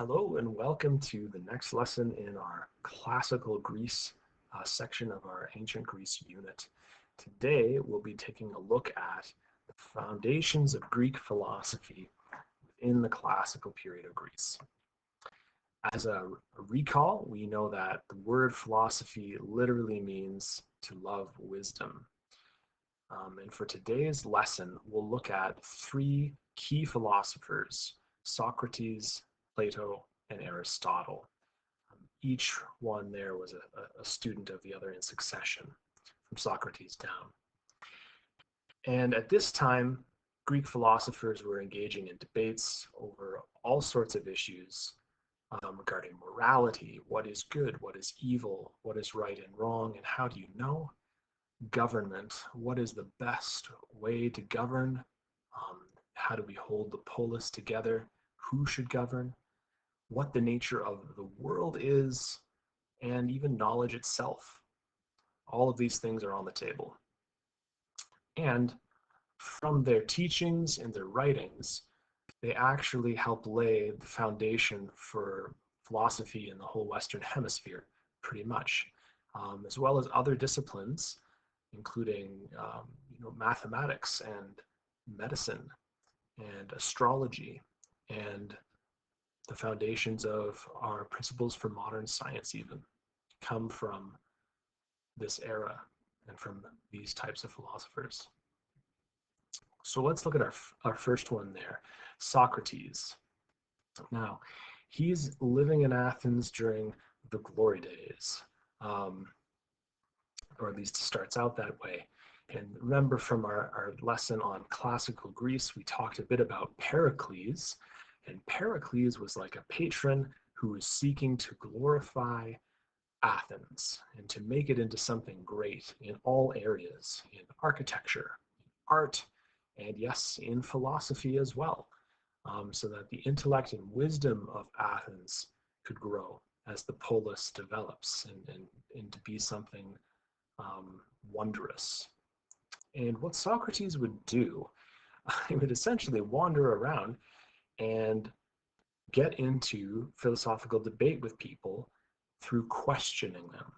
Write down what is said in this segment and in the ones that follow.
Hello and welcome to the next lesson in our classical Greece section of our ancient Greece unit. Today we'll be taking a look at the foundations of Greek philosophy within the classical period of Greece. As a recall, we know that the word philosophy literally means to love wisdom. And for today's lesson, we'll look at three key philosophers: Socrates, Plato, and Aristotle. Each one there was a student of the other in succession, from Socrates down. And at this time, Greek philosophers were engaging in debates over all sorts of issues regarding morality: what is good, what is evil, what is right and wrong, and how do you know? Government: what is the best way to govern? How do we hold the polis together? Who should govern? What the nature of the world is, and even knowledge itself. All of these things are on the table. And from their teachings and their writings, they actually help lay the foundation for philosophy in the whole Western Hemisphere, pretty much, as well as other disciplines, including mathematics and medicine and astrology and the foundations of our principles for modern science even come from this era and from these types of philosophers. So let's look at our first one there, Socrates. Now, he's living in Athens during the glory days, or at least starts out that way. And remember from our lesson on classical Greece, we talked a bit about Pericles. And Pericles was like a patron who was seeking to glorify Athens and to make it into something great in all areas, in architecture, art, and yes, in philosophy as well, so that the intellect and wisdom of Athens could grow as the polis develops and to be something wondrous. And what Socrates would do, he would essentially wander around and get into philosophical debate with people through questioning them.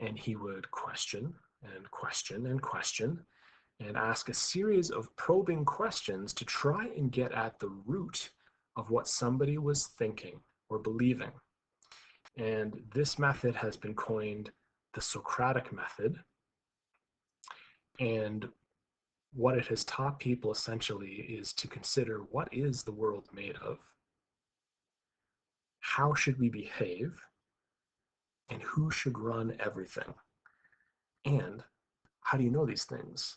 And he would question and question and question and ask a series of probing questions to try and get at the root of what somebody was thinking or believing. And this method has been coined the Socratic method. And what it has taught people essentially is to consider, what is the world made of? How should we behave? And who should run everything? And how do you know these things?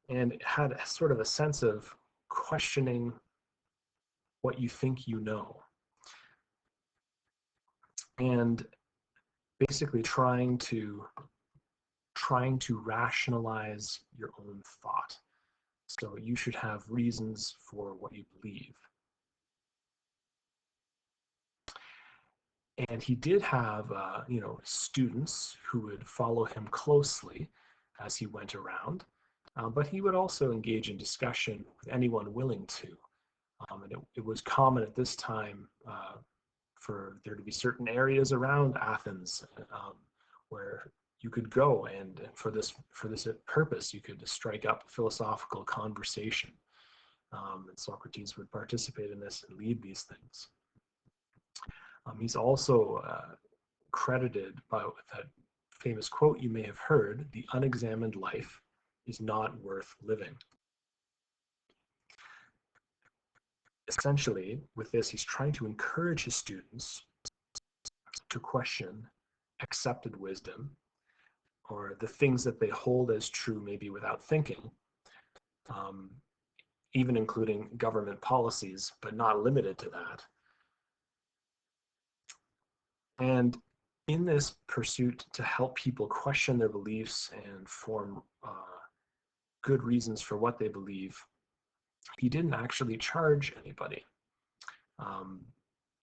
And it had sort of a sense of questioning what you think you know, and basically trying to rationalize your own thought. So you should have reasons for what you believe. And he did have students who would follow him closely as he went around, but he would also engage in discussion with anyone willing to. And it was common at this time for there to be certain areas around Athens where you could go, and for this purpose you could strike up philosophical conversation. And Socrates would participate in this and lead these things. He's also credited with that famous quote you may have heard: "The unexamined life is not worth living." Essentially, with this, he's trying to encourage his students to question accepted wisdom, or the things that they hold as true maybe without thinking, even including government policies, but not limited to that. And in this pursuit to help people question their beliefs and form good reasons for what they believe, he didn't actually charge anybody.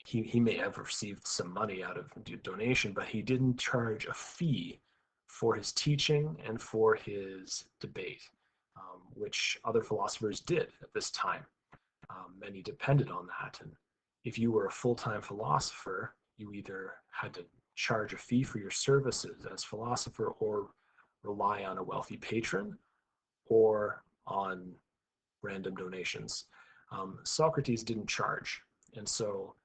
He may have received some money out of donation, but he didn't charge a fee for his teaching and for his debate, which other philosophers did at this time. Many depended on that. And if you were a full-time philosopher, you either had to charge a fee for your services as philosopher or rely on a wealthy patron or on random donations. Socrates didn't charge. And so,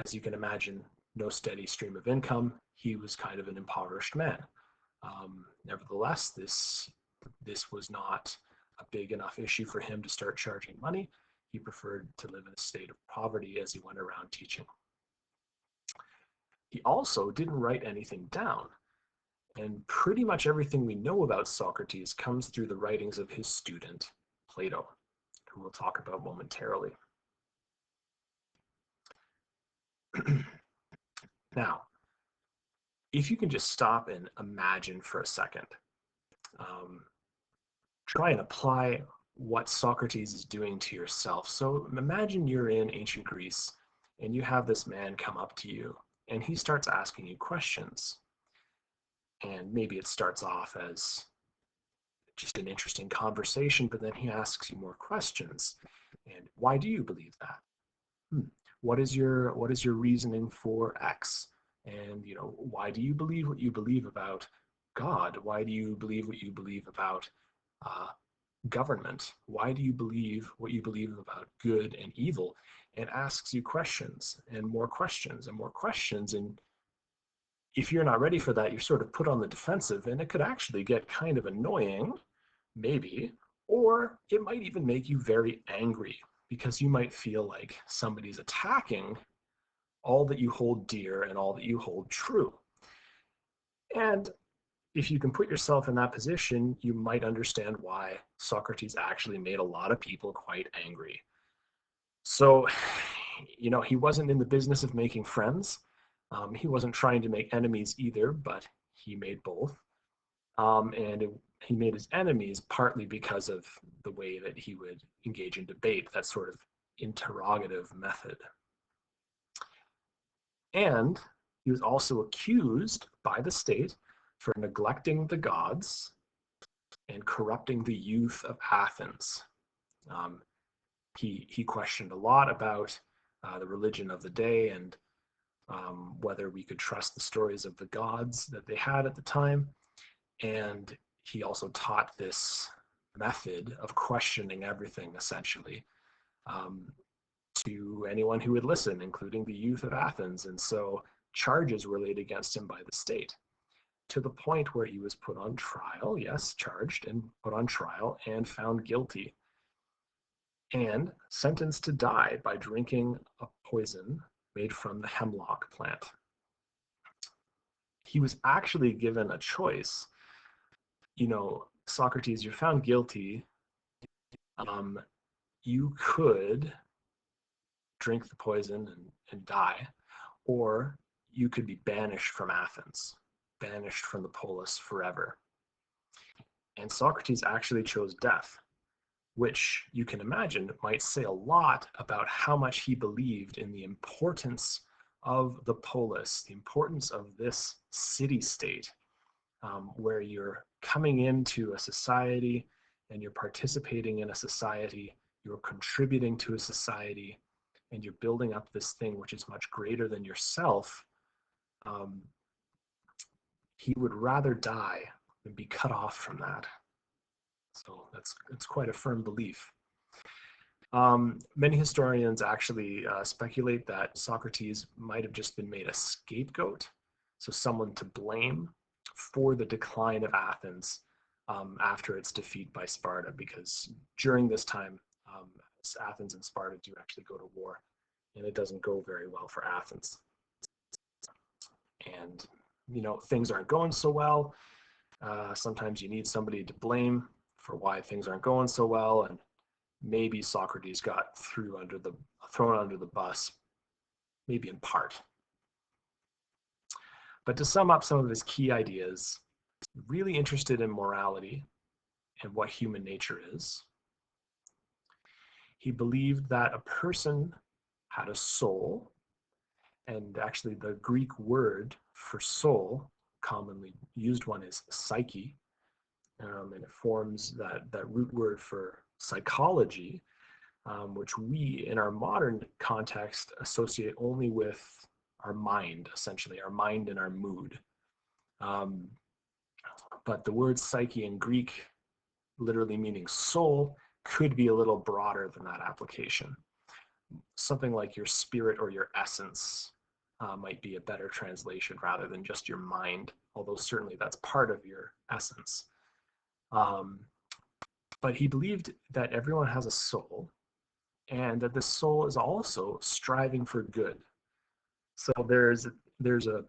as you can imagine, no steady stream of income. He was kind of an impoverished man. Nevertheless, this was not a big enough issue for him to start charging money. He preferred to live in a state of poverty as he went around teaching. He also didn't write anything down. And pretty much everything we know about Socrates comes through the writings of his student, Plato, who we'll talk about momentarily. Now, if you can just stop and imagine for a second, try and apply what Socrates is doing to yourself. So imagine you're in ancient Greece and you have this man come up to you and he starts asking you questions. And maybe it starts off as just an interesting conversation, but then he asks you more questions. And why do you believe that? What is your reasoning for X? And why do you believe what you believe about God? Why do you believe what you believe about government? Why do you believe what you believe about good and evil? And asks you questions and more questions and more questions. And if you're not ready for that, you're sort of put on the defensive, and it could actually get kind of annoying, maybe, or it might even make you very angry because you might feel like somebody's attacking all that you hold dear and all that you hold true. And if you can put yourself in that position, you might understand why Socrates actually made a lot of people quite angry. So, he wasn't in the business of making friends. He wasn't trying to make enemies either, but he made both. He made his enemies partly because of the way that he would engage in debate, that sort of interrogative method. And he was also accused by the state for neglecting the gods and corrupting the youth of Athens. He questioned a lot about the religion of the day and whether we could trust the stories of the gods that they had at the time. And he also taught this method of questioning everything, essentially, to anyone who would listen, including the youth of Athens. And so charges were laid against him by the state, to the point where he was put on trial, yes, charged and put on trial and found guilty, and sentenced to die by drinking a poison made from the hemlock plant. He was actually given a choice. Socrates, you're found guilty. You could drink the poison and die, or you could be banished from Athens, banished from the polis forever. And Socrates actually chose death, which you can imagine might say a lot about how much he believed in the importance of the polis, the importance of this city-state, where you're coming into a society and you're participating in a society, you're contributing to a society, and you're building up this thing which is much greater than yourself. He would rather die than be cut off from that. So it's quite a firm belief. Many historians actually speculate that Socrates might have just been made a scapegoat, so someone to blame for the decline of Athens after its defeat by Sparta, because during this time, Athens and Sparta do actually go to war, and it doesn't go very well for Athens. And, things aren't going so well. Sometimes you need somebody to blame for why things aren't going so well, and maybe Socrates got thrown under the bus, maybe in part. But to sum up some of his key ideas, really interested in morality and what human nature is. He believed that a person had a soul, and actually the Greek word for soul, commonly used one, is psyche, and it forms that root word for psychology, which we, in our modern context, associate only with our mind, essentially, our mind and our mood. Um, but the word psyche in Greek, literally meaning soul, could be a little broader than that application. Something like your spirit or your essence might be a better translation rather than just your mind, although certainly that's part of your essence. Um, but he believed that everyone has a soul and that the soul is also striving for good. So there's a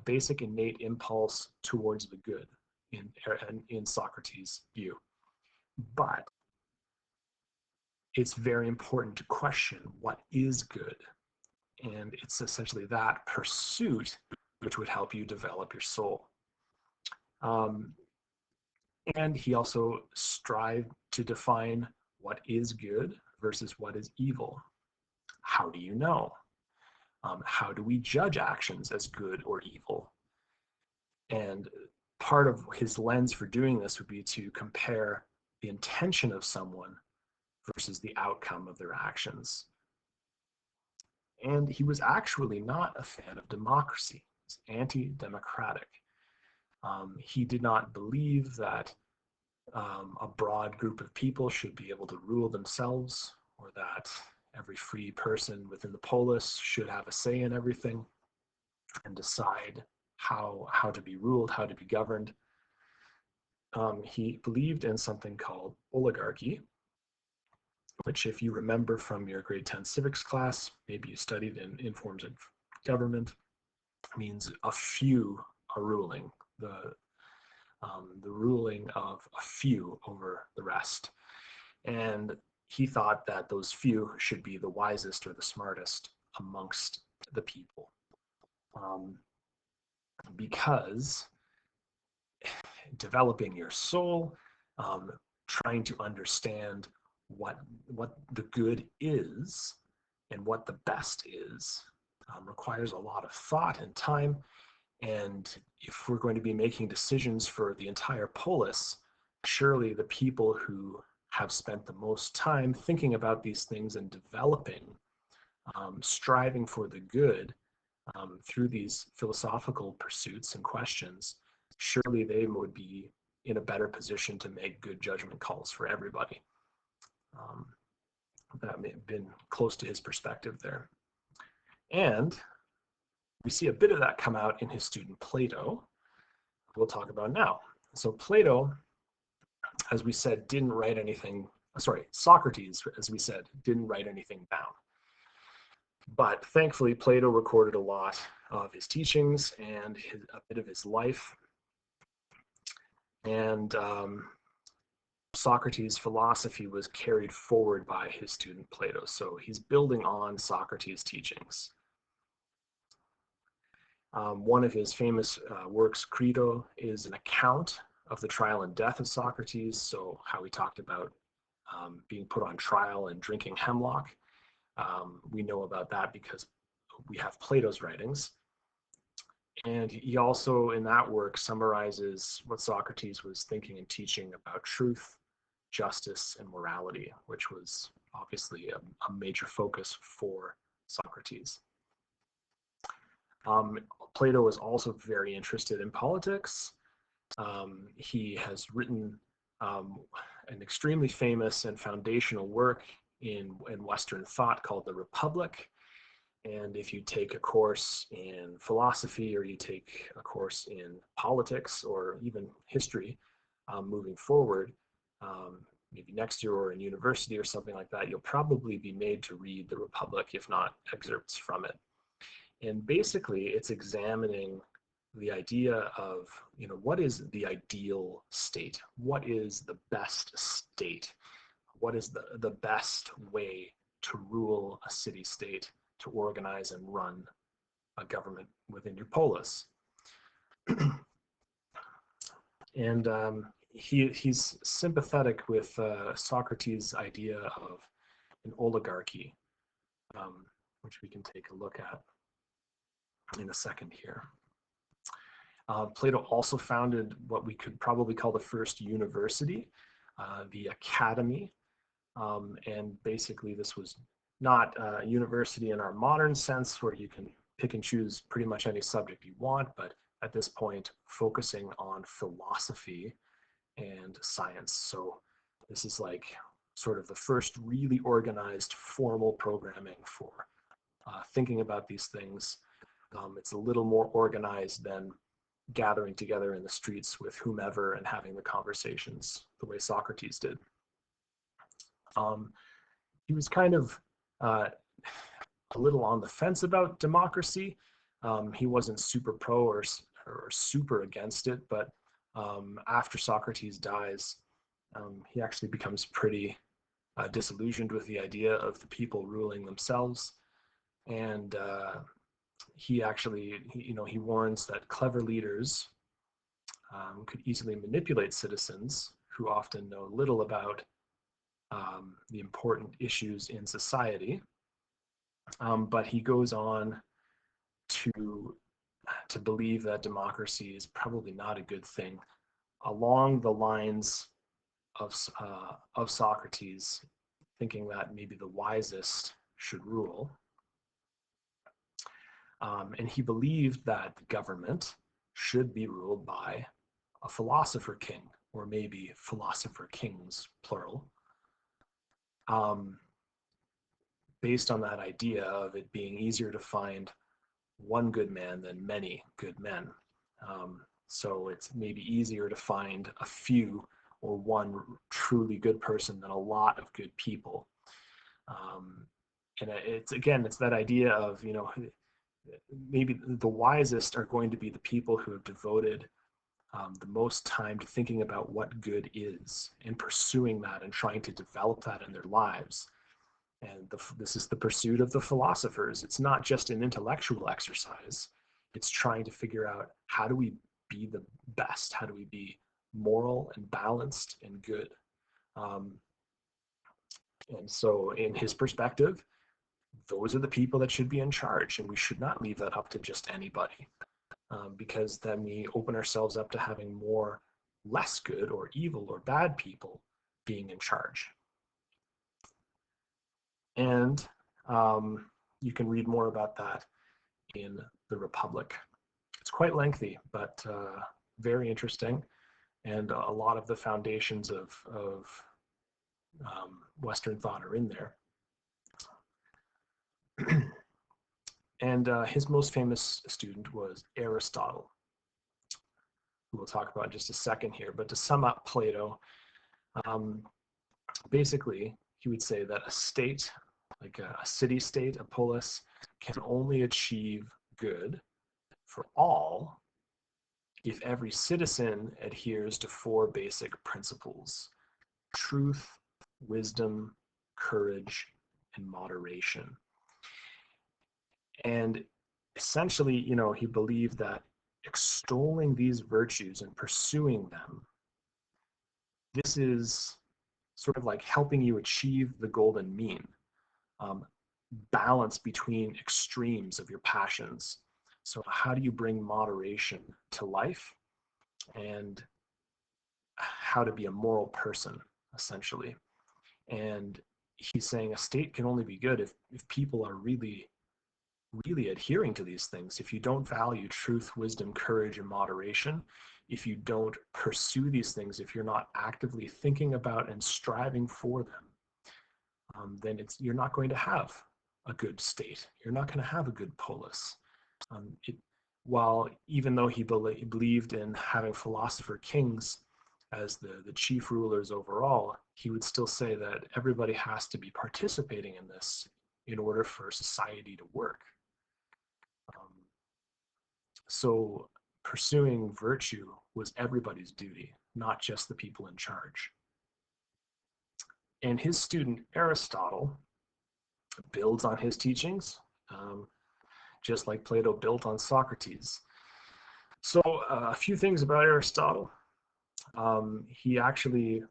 basic innate impulse towards the good in Socrates' view. But it's very important to question what is good. And it's essentially that pursuit which would help you develop your soul. Um, and he also strived to define what is good versus what is evil. How do you know? How do we judge actions as good or evil? And part of his lens for doing this would be to compare the intention of someone versus the outcome of their actions. And he was actually not a fan of democracy. He's anti-democratic. He did not believe that a broad group of people should be able to rule themselves, or that every free person within the polis should have a say in everything and decide how to be ruled, how to be governed. He believed in something called oligarchy, which, if you remember from your grade 10 civics class, maybe you studied in forms of government, means a few are ruling, the ruling of a few over the rest. And he thought that those few should be the wisest or the smartest amongst the people. Because developing your soul, trying to understand what the good is and what the best is, requires a lot of thought and time. And if we're going to be making decisions for the entire polis, surely the people who have spent the most time thinking about these things and developing, striving for the good through these philosophical pursuits and questions, surely they would be in a better position to make good judgment calls for everybody. That may have been close to his perspective there. And we see a bit of that come out in his student Plato, who we'll talk about now. So Plato, as we said, didn't write anything, sorry, Socrates, as we said, didn't write anything down. But thankfully, Plato recorded a lot of his teachings and a bit of his life. And Socrates' philosophy was carried forward by his student Plato. So he's building on Socrates' teachings. One of his famous works, Crito, is an account of the trial and death of Socrates. So how he talked about being put on trial and drinking hemlock. We know about that because we have Plato's writings. And he also, in that work, summarizes what Socrates was thinking and teaching about truth, justice, and morality, which was obviously a major focus for Socrates. Plato was also very interested in politics. He has written an extremely famous and foundational work in Western thought called The Republic. And if you take a course in philosophy, or you take a course in politics or even history moving forward, maybe next year or in university or something like that, you'll probably be made to read The Republic, if not excerpts from it. And basically, it's examining the idea of, what is the ideal state? What is the best state? What is the best way to rule a city-state, to organize and run a government within your polis? And he's sympathetic with Socrates' idea of an oligarchy, which we can take a look at in a second here. Plato also founded what we could probably call the first university, the Academy, And basically this was not a university in our modern sense where you can pick and choose pretty much any subject you want, but at this point focusing on philosophy and science. So this is like sort of the first really organized formal programming for thinking about these things. It's a little more organized than gathering together in the streets with whomever and having the conversations the way Socrates did. He was kind of uh, a little on the fence about democracy. He wasn't super pro or super against it, but after Socrates dies, he actually becomes pretty disillusioned with the idea of the people ruling themselves. And he actually, he warns that clever leaders could easily manipulate citizens who often know little about the important issues in society. But he goes on to believe that democracy is probably not a good thing, along the lines of Socrates, thinking that maybe the wisest should rule. And he believed that the government should be ruled by a philosopher king, or maybe philosopher kings, plural, based on that idea of it being easier to find one good man than many good men. So it's maybe easier to find a few or one truly good person than a lot of good people. And it's that idea of, maybe the wisest are going to be the people who have devoted the most time to thinking about what good is and pursuing that and trying to develop that in their lives. And this is the pursuit of the philosophers. It's not just an intellectual exercise. It's trying to figure out, how do we be the best? How do we be moral and balanced and good? And so in his perspective, those are the people that should be in charge, and we should not leave that up to just anybody, because then we open ourselves up to having more less good or evil or bad people being in charge. And you can read more about that in The Republic. It's quite lengthy, but very interesting. And a lot of the foundations of Western thought are in there. And his most famous student was Aristotle, who we'll talk about in just a second here. But to sum up Plato, basically, he would say that a state, like a city-state, a polis, can only achieve good for all if every citizen adheres to four basic principles: truth, wisdom, courage, and moderation. And essentially, he believed that extolling these virtues and pursuing them, this is sort of like helping you achieve the golden mean, balance between extremes of your passions. So how do you bring moderation to life, and how to be a moral person, essentially? And he's saying a state can only be good if people are really adhering to these things. If you don't value truth, wisdom, courage, and moderation, if you don't pursue these things, if you're not actively thinking about and striving for them, then you're not going to have a good state. You're not going to have a good polis. While even though he believed in having philosopher kings as the chief rulers overall, he would still say that everybody has to be participating in this in order for society to work. So pursuing virtue was everybody's duty, not just the people in charge. And his student Aristotle builds on his teachings, just like Plato built on Socrates. So a few things about Aristotle. He actually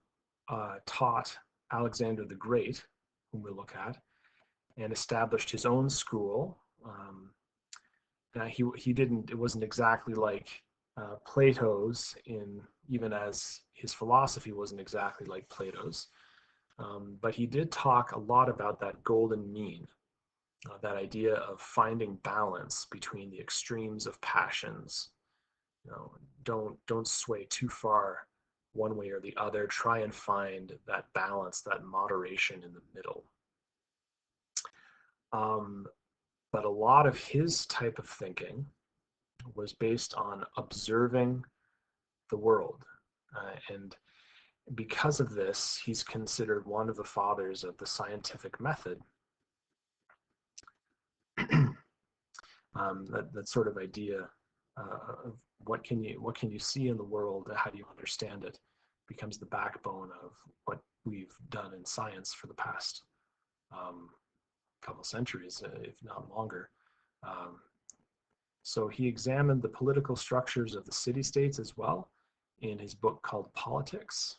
taught Alexander the Great, whom we'll look at, and established his own school. He didn't. It wasn't exactly like Plato's, even as his philosophy wasn't exactly like Plato's. But he did talk a lot about that golden mean, that idea of finding balance between the extremes of passions. You know, don't sway too far one way or the other. Try and find that balance, that moderation in the middle. But a lot of his type of thinking was based on observing the world. And because of this, he's considered one of the fathers of the scientific method. That sort of idea of what can you see in the world, how do you understand it, becomes the backbone of what we've done in science for the past couple centuries, if not longer. So he examined the political structures of the city-states as well in his book called Politics.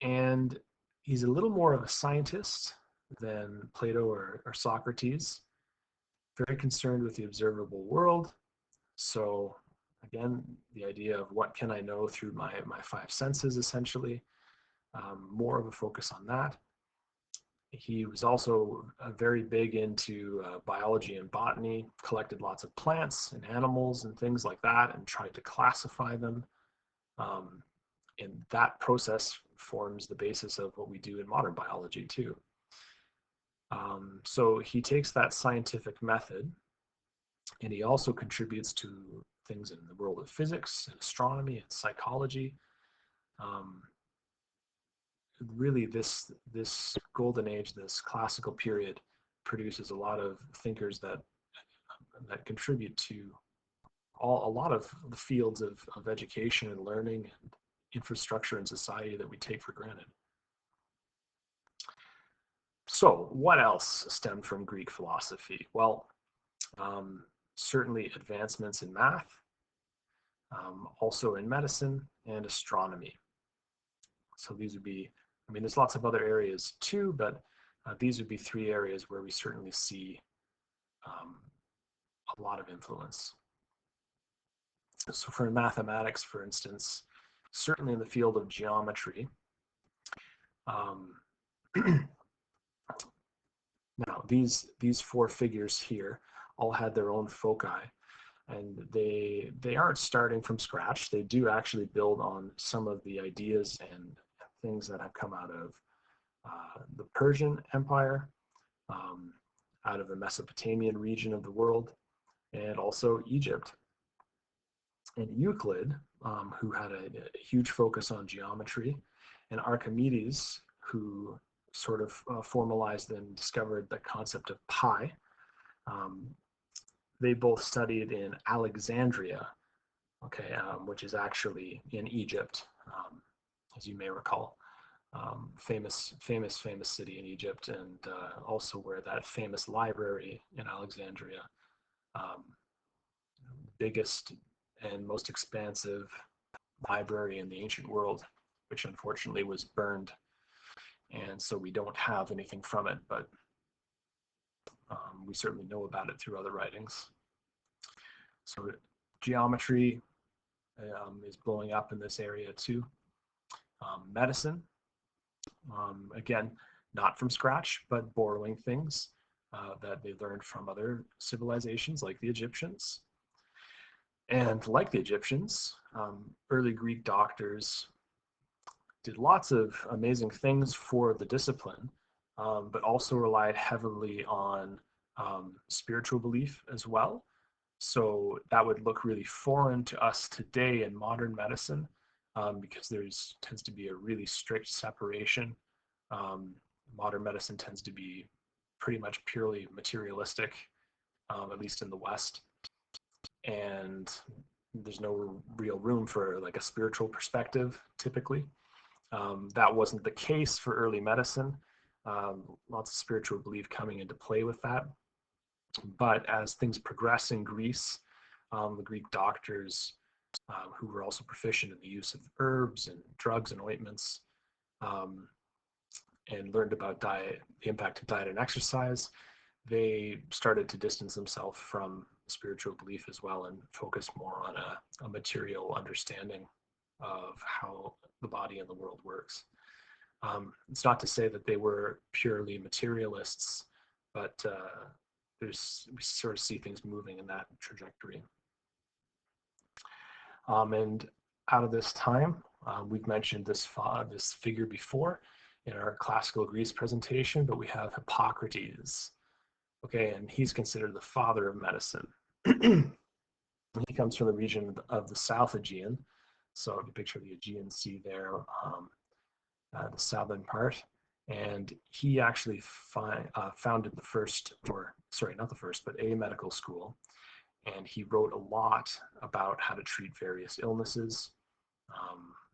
And he's a little more of a scientist than Plato or Socrates, very concerned with the observable world. So again, the idea of what can I know through my five senses, essentially, more of a focus on that. He was also very big into biology and botany, collected lots of plants and animals and things like that, and tried to classify them. And that process forms the basis of what we do in modern biology too. So he takes that scientific method, and he also contributes to things in the world of physics and astronomy and psychology. Really, this golden age, this classical period, produces a lot of thinkers that contribute to a lot of the fields of education and learning and infrastructure in society that we take for granted. So what else stemmed from Greek philosophy? Well, certainly advancements in math, also in medicine and astronomy. So these would be, I mean, there's lots of other areas too, but these would be three areas where we certainly see a lot of influence. So for mathematics, for instance, certainly in the field of geometry, now these four figures here all had their own foci, and they aren't starting from scratch. They do actually build on some of the ideas and things that have come out of the Persian Empire, out of the Mesopotamian region of the world, and also Egypt. And Euclid, who had a huge focus on geometry, and Archimedes, who sort of formalized and discovered the concept of pi. They both studied in Alexandria, okay, which is actually in Egypt, as you may recall. Famous city in Egypt, and also where that famous library in Alexandria, biggest and most expansive library in the ancient world, which unfortunately was burned, and so we don't have anything from it, but we certainly know about it through other writings. So geometry is blowing up in this area too. Medicine, again, not from scratch, but borrowing things that they learned from other civilizations like the Egyptians. And like the Egyptians, early Greek doctors did lots of amazing things for the discipline, but also relied heavily on spiritual belief as well. So that would look really foreign to us today in modern medicine, because there's tends to be a really strict separation. Modern medicine tends to be pretty much purely materialistic, at least in the West. And there's no real room for like a spiritual perspective typically. That wasn't the case for early medicine. Lots of spiritual belief coming into play with that. But as things progress in Greece, the Greek doctors, who were also proficient in the use of herbs and drugs and ointments, and learned about diet, the impact of diet and exercise, they started to distance themselves from spiritual belief as well and focus more on a material understanding of how the body and the world works. It's not to say that they were purely materialists, but we sort of see things moving in that trajectory. And out of this time, we've mentioned this figure before in our classical Greece presentation, but we have Hippocrates. Okay, and he's considered the father of medicine. He comes from the region of the South Aegean. So if you picture the Aegean Sea there, the southern part. And he actually founded the first, or sorry, not the first, but a medical school. And he wrote a lot about how to treat various illnesses.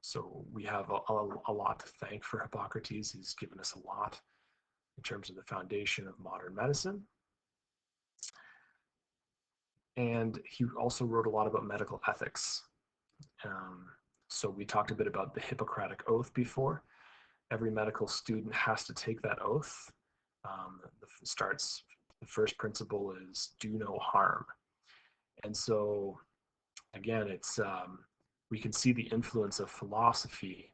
So we have a lot to thank for Hippocrates. He's given us a lot in terms of the foundation of modern medicine. And he also wrote a lot about medical ethics. So we talked a bit about the Hippocratic Oath before. Every medical student has to take that oath. The first principle is do no harm. And so, again, we can see the influence of philosophy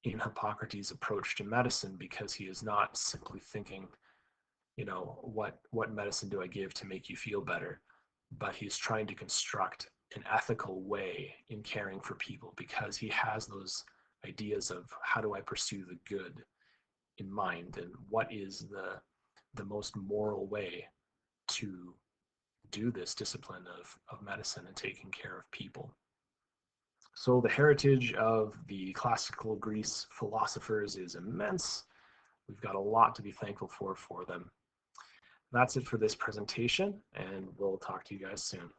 in Hippocrates' approach to medicine, because he is not simply thinking, what medicine do I give to make you feel better? But he's trying to construct an ethical way in caring for people, because he has those ideas of how do I pursue the good in mind, and what is the most moral way to do this discipline of medicine and taking care of people. So the heritage of the classical Greece philosophers is immense. We've got a lot to be thankful for them. That's it for this presentation, and we'll talk to you guys soon.